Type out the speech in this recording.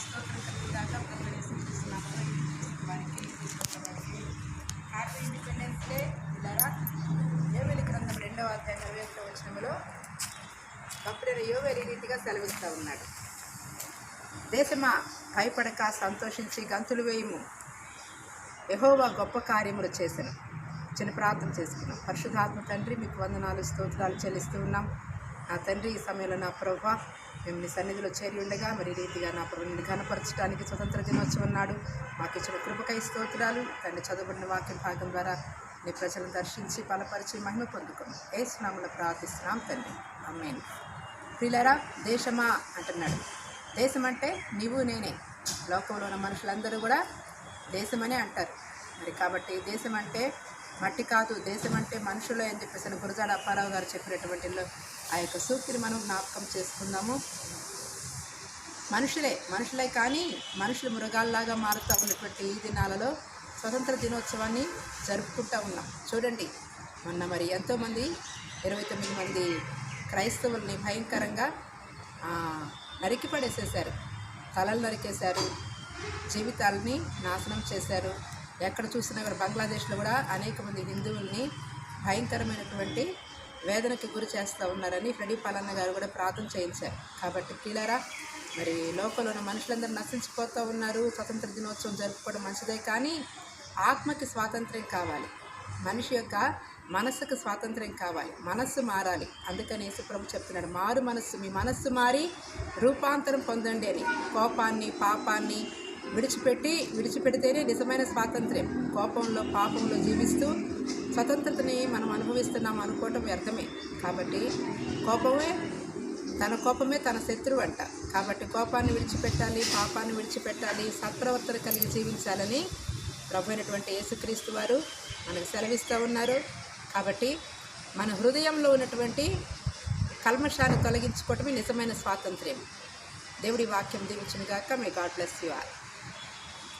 స్తోత్రం కలుగుగాక. ప్రభువైన యేసుక్రీస్తు నామములో వారికి వారికి హ్యాపీ ఇండిపెండెన్స్ డే. ఇలారా యోవేలు గ్రంథం 2వ అధ్యాయం 41వ వచనములో భక్తుడైన యోవేలు ఈ రీతిగా సెలవిస్తూ ఉన్నాడు. దేశమా భయపడక సంతోషించి గంతులు వేయము, యెహోవా గొప్ప కార్యములు చేసెను. చిన్న ప్రార్థన చేసుకున్నాం. పరిశుద్ధాత్మ తండ్రి, మీకు వందనాలు స్తోత్రాలు చెల్లిస్తూ ఉన్నాం. నా తండ్రి, ఈ సమయంలో నా ప్రభువా మేము నీ సన్నిధిలో చేరి ఉండగా మరి రీతిగా నా ప్రభు నిన్ను కనపరచడానికి స్వతంత్ర దినోత్సవం నాడు మాకు ఇచ్చిన కృపకై స్తోత్రాలు. తండ్రి, చదువుబడిన వాక్యం భాగం ద్వారా నీ ప్రజలను దర్శించి బలపరిచి మహిమ పొందుకున్నాం. యేసు నామములో ప్రార్థిస్తున్నాం తండ్రి, ఆమేన్. ప్రియులారా, దేశమా అంటున్నాడు. దేశం అంటే నీవు నేనే. లోకంలో ఉన్న మనుషులందరూ కూడా దేశమనే అంటారు. మరి కాబట్టి దేశం అంటే మట్టి కాదు, దేశం అంటే మనుషులే అని చెప్పేసి గురజాడ అప్పారావు గారు చెప్పినటువంటి ఆ యొక్క సూక్తిని మనం జ్ఞాపకం చేసుకుందాము. మనుషులే కానీ మనుషులు మృగాల్లాగా మారుతూ ఉన్నటువంటి ఈ దినాలలో స్వతంత్ర దినోత్సవాన్ని జరుపుకుంటూ ఉన్నాం. చూడండి, మొన్న మరి ఎంతోమంది 29 మంది క్రైస్తవుల్ని భయంకరంగా నరికి పడేసేశారు. తలలు నరికేశారు, జీవితాలని నాశనం చేశారు. ఎక్కడ చూసినా కూడా బంగ్లాదేశ్లో కూడా అనేక మంది హిందువుల్ని భయంకరమైనటువంటి వేదనకి గురి చేస్తూ ఉన్నారని ఫ్రెడీ పాలన్న గారు కూడా ప్రార్థన చేయించారు. కాబట్టి ప్రియులారా, మరి లోకంలో ఉన్న మనుషులందరూ నశించిపోతూ ఉన్నారు. స్వతంత్ర దినోత్సవం జరుపుకోవడం మంచిదే, కానీ ఆత్మకి స్వాతంత్ర్యం కావాలి. మనిషి యొక్క మనస్సుకు స్వాతంత్ర్యం కావాలి. మనస్సు మారాలి. అందుకని యేసుప్రభు చెప్తున్నాడు, మారు మనస్సు, మీ మనస్సు మారి రూపాంతరం పొందండి అని. కోపాన్ని పాపాన్ని విడిచిపెడితేనే నిజమైన స్వాతంత్ర్యం. కోపంలో పాపంలో జీవిస్తూ స్వతంత్రతని మనం అనుభవిస్తున్నాం అనుకోవటం వ్యర్థమే. కాబట్టి కోపమే తన శత్రువు అంట. కాబట్టి కోపాన్ని విడిచిపెట్టాలి, పాపాన్ని విడిచిపెట్టాలి, సత్ప్రవర్తన కలిగి జీవించాలని ప్రభు అయినటువంటి యేసుక్రీస్తు వారు మనకు సెలవిస్తూ ఉన్నారు. కాబట్టి మన హృదయంలో ఉన్నటువంటి కల్మషాన్ని తొలగించుకోవటమే నిజమైన స్వాతంత్ర్యం. దేవుడి వాక్యం దీవించును గాక. May God bless you all.